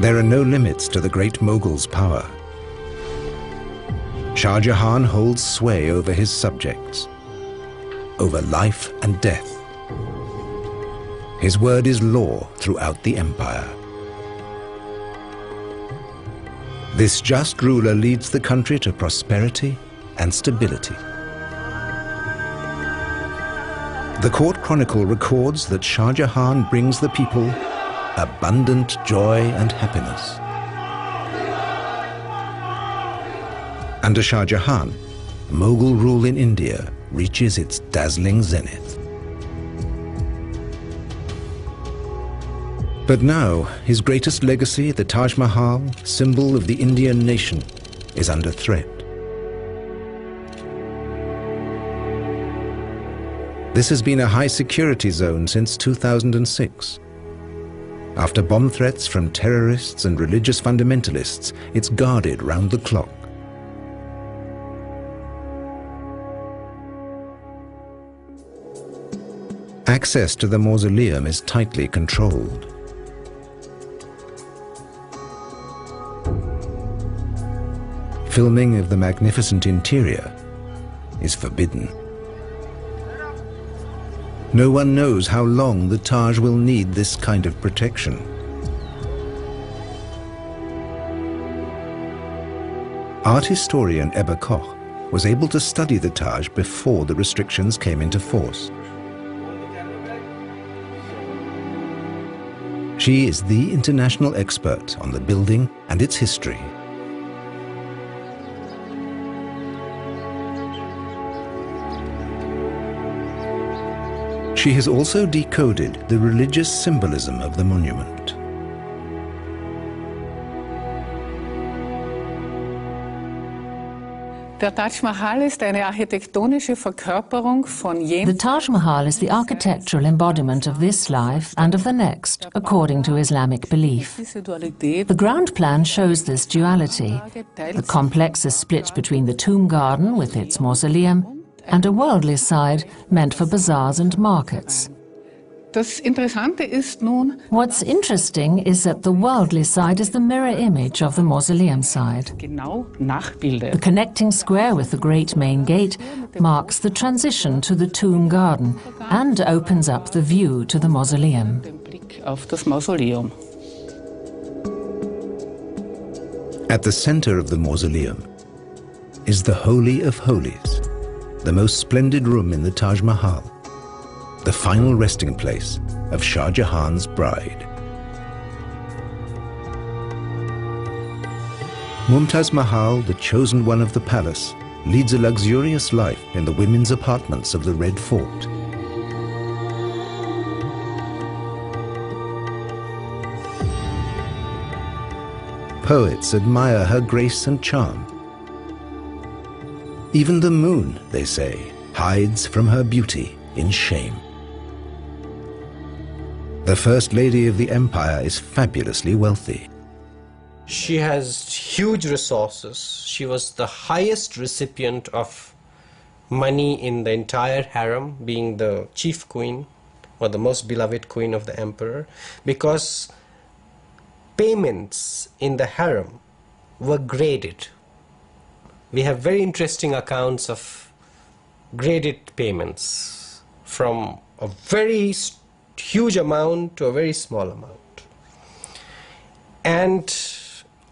There are no limits to the great Mughals' power. Shah Jahan holds sway over his subjects, over life and death. His word is law throughout the empire. This just ruler leads the country to prosperity and stability. The court chronicle records that Shah Jahan brings the people abundant joy and happiness. Under Shah Jahan, Mughal rule in India reaches its dazzling zenith. But now, his greatest legacy, the Taj Mahal, symbol of the Indian nation, is under threat. This has been a high-security zone since 2006. After bomb threats from terrorists and religious fundamentalists, it's guarded round the clock. Access to the mausoleum is tightly controlled. Filming of the magnificent interior is forbidden. No one knows how long the Taj will need this kind of protection. Art historian Ebba Koch was able to study the Taj before the restrictions came into force. She is the international expert on the building and its history. She has also decoded the religious symbolism of the monument. The Taj Mahal is the architectural embodiment of this life and of the next, according to Islamic belief. The ground plan shows this duality. The complex is split between the tomb garden with its mausoleum and a worldly side meant for bazaars and markets. What's interesting is that the worldly side is the mirror image of the mausoleum side. The connecting square with the great main gate marks the transition to the tomb garden and opens up the view to the mausoleum. At the center of the mausoleum is the Holy of Holies, the most splendid room in the Taj Mahal, the final resting place of Shah Jahan's bride. Mumtaz Mahal, the chosen one of the palace, leads a luxurious life in the women's apartments of the Red Fort. Poets admire her grace and charm. Even the moon, they say, hides from her beauty in shame. The First Lady of the Empire is fabulously wealthy. She has huge resources. She was the highest recipient of money in the entire harem, being the chief queen or the most beloved queen of the emperor, because payments in the harem were graded. We have very interesting accounts of graded payments from a very huge amount to a very small amount. And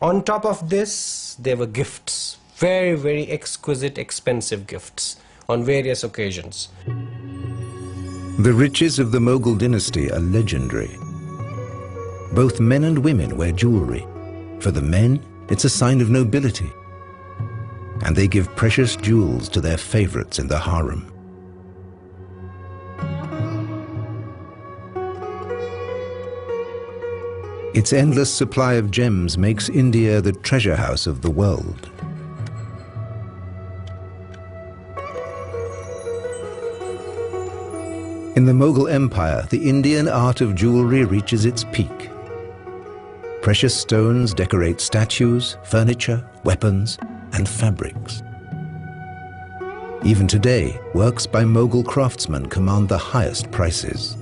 on top of this, there were gifts, very, very exquisite, expensive gifts on various occasions. The riches of the Mughal dynasty are legendary. Both men and women wear jewelry. For the men, it's a sign of nobility. And they give precious jewels to their favorites in the harem. Its endless supply of gems makes India the treasure house of the world. In the Mughal Empire, the Indian art of jewelry reaches its peak. Precious stones decorate statues, furniture, weapons, and fabrics. Even today, works by Mughal craftsmen command the highest prices.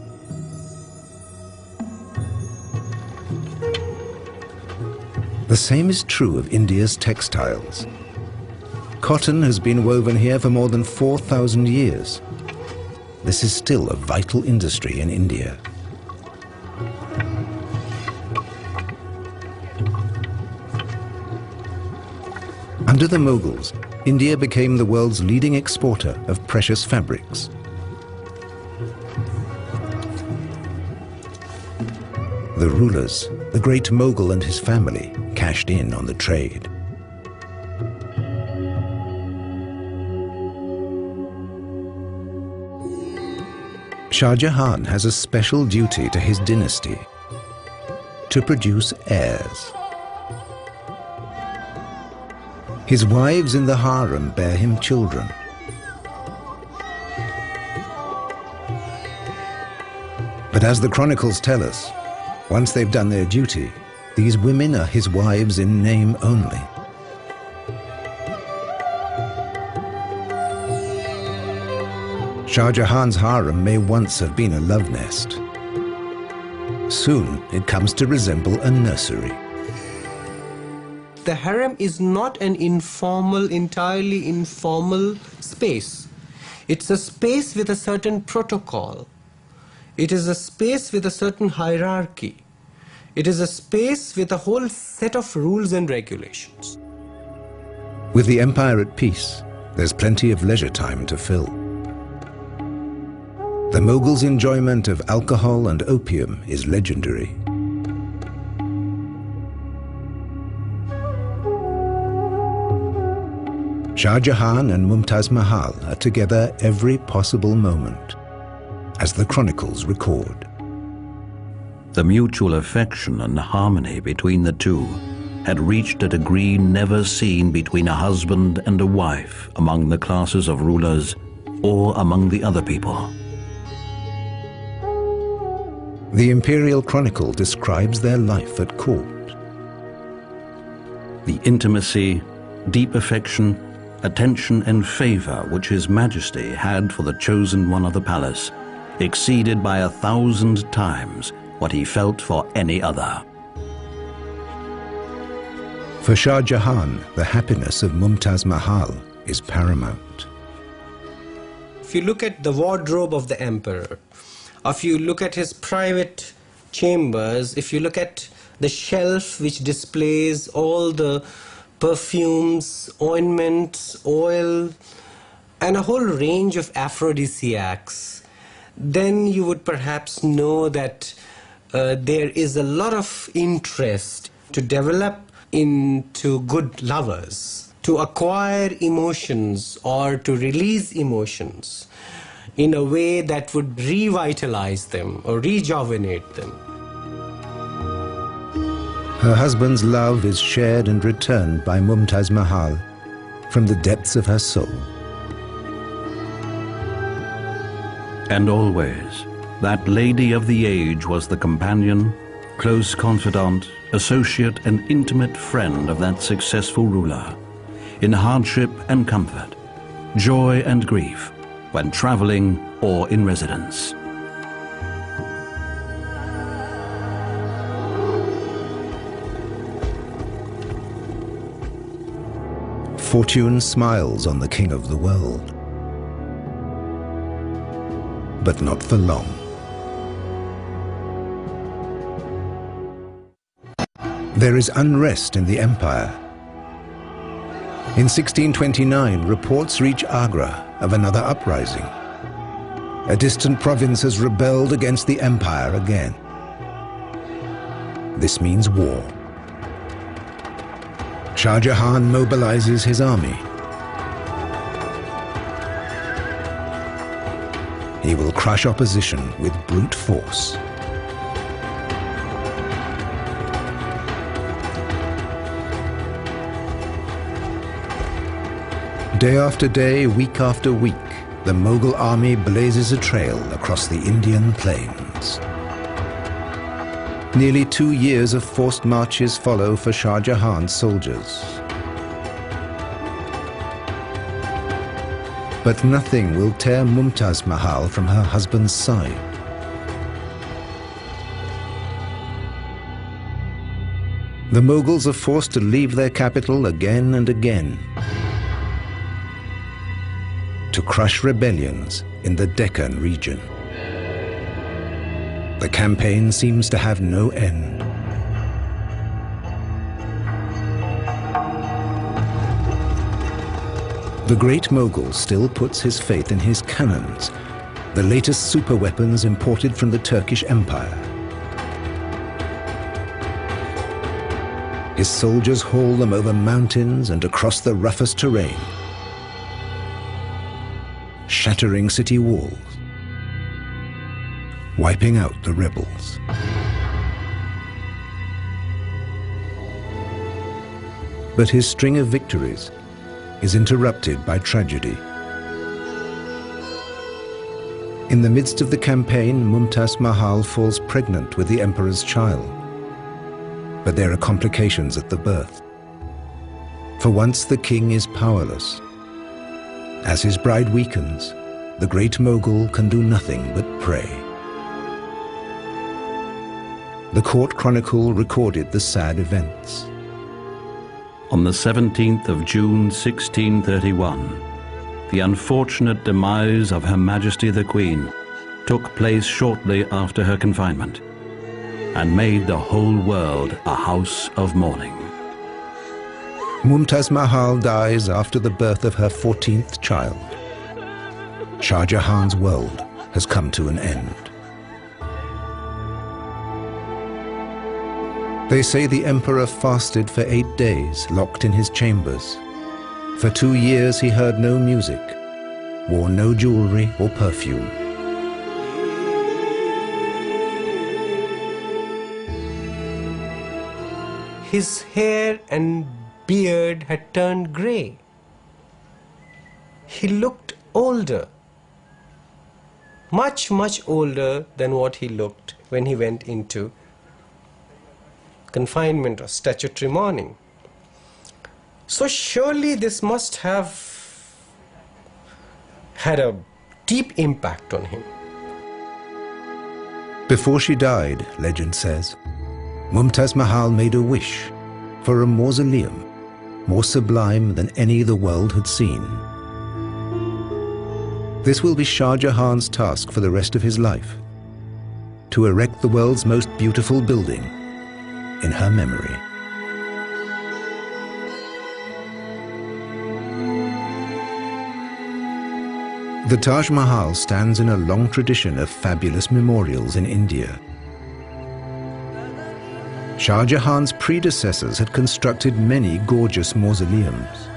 The same is true of India's textiles. Cotton has been woven here for more than 4,000 years. This is still a vital industry in India. Under the Mughals, India became the world's leading exporter of precious fabrics. The rulers, the great Mughal and his family, cashed in on the trade. Shah Jahan has a special duty to his dynasty: to produce heirs. His wives in the harem bear him children. But as the chronicles tell us, once they've done their duty, these women are his wives in name only. Shah Jahan's harem may once have been a love nest. Soon it comes to resemble a nursery. The harem is not an informal, entirely informal space. It's a space with a certain protocol. It is a space with a certain hierarchy. It is a space with a whole set of rules and regulations. With the empire at peace, there's plenty of leisure time to fill. The Mughals' enjoyment of alcohol and opium is legendary. Shah Jahan and Mumtaz Mahal are together every possible moment, as the chronicles record. The mutual affection and harmony between the two had reached a degree never seen between a husband and a wife among the classes of rulers or among the other people. The Imperial Chronicle describes their life at court. The intimacy, deep affection, attention and favor which His Majesty had for the chosen one of the palace exceeded by 1,000 times what he felt for any other. For Shah Jahan, the happiness of Mumtaz Mahal is paramount. If you look at the wardrobe of the emperor, if you look at his private chambers, if you look at the shelf which displays all the perfumes, ointments, oil, and a whole range of aphrodisiacs, then you would perhaps know that there is a lot of interest to develop into good lovers, to acquire emotions or to release emotions in a way that would revitalize them or rejuvenate them. Her husband's love is shared and returned by Mumtaz Mahal from the depths of her soul. And always, that lady of the age was the companion, close confidant, associate and intimate friend of that successful ruler, in hardship and comfort, joy and grief, when traveling or in residence. Fortune smiles on the king of the world, but not for long. There is unrest in the empire. In 1629, reports reach Agra of another uprising. A distant province has rebelled against the empire again. This means war. Shah Jahan mobilizes his army. He will crush opposition with brute force. Day after day, week after week, the Mughal army blazes a trail across the Indian plains. Nearly 2 years of forced marches follow for Shah Jahan's soldiers. But nothing will tear Mumtaz Mahal from her husband's side. The Mughals are forced to leave their capital again and again to crush rebellions in the Deccan region. The campaign seems to have no end. The great Mughal still puts his faith in his cannons, the latest superweapons imported from the Turkish Empire. His soldiers haul them over mountains and across the roughest terrain, shattering city walls, wiping out the rebels. But his string of victories is interrupted by tragedy. In the midst of the campaign, Mumtaz Mahal falls pregnant with the emperor's child. But there are complications at the birth. For once the king is powerless. As his bride weakens, the great Mughal can do nothing but pray. The court chronicle recorded the sad events. On the 17th of June 1631, the unfortunate demise of Her Majesty the Queen took place shortly after her confinement and made the whole world a house of mourning. Mumtaz Mahal dies after the birth of her 14th child. Shah Jahan's world has come to an end. They say the emperor fasted for 8 days, locked in his chambers. For 2 years he heard no music, wore no jewelry or perfume. His hair and beard had turned grey. He looked older, much older than what he looked when he went into confinement or statutory mourning. So surely this must have had a deep impact on him. Before she died, legend says, Mumtaz Mahal made a wish for a mausoleum more sublime than any the world had seen. This will be Shah Jahan's task for the rest of his life, to erect the world's most beautiful building in her memory. The Taj Mahal stands in a long tradition of fabulous memorials in India. Shah Jahan's predecessors had constructed many gorgeous mausoleums.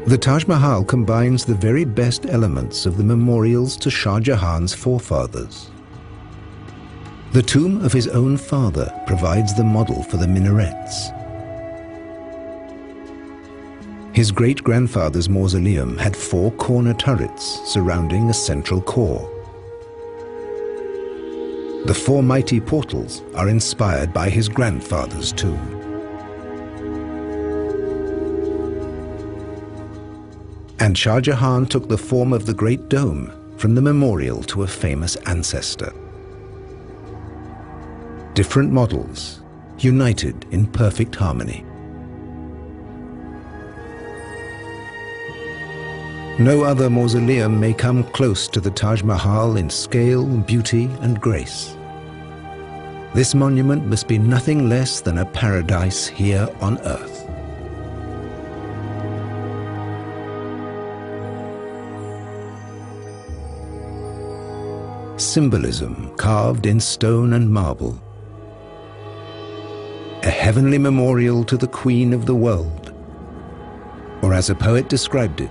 The Taj Mahal combines the very best elements of the memorials to Shah Jahan's forefathers. The tomb of his own father provides the model for the minarets. His great-grandfather's mausoleum had 4 corner turrets surrounding a central core. The 4 mighty portals are inspired by his grandfather's tomb. And Shah Jahan took the form of the Great Dome from the memorial to a famous ancestor. Different models, united in perfect harmony. No other mausoleum may come close to the Taj Mahal in scale, beauty, and grace. This monument must be nothing less than a paradise here on earth. Symbolism carved in stone and marble. A heavenly memorial to the Queen of the world. Or as a poet described it,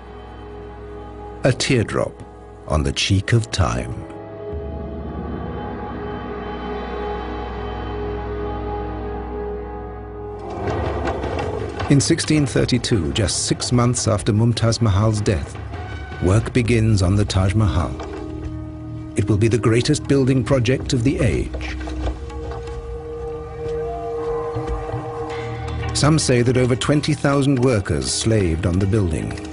a teardrop on the cheek of time. In 1632, just 6 months after Mumtaz Mahal's death, work begins on the Taj Mahal. It will be the greatest building project of the age. Some say that over 20,000 workers slaved on the building.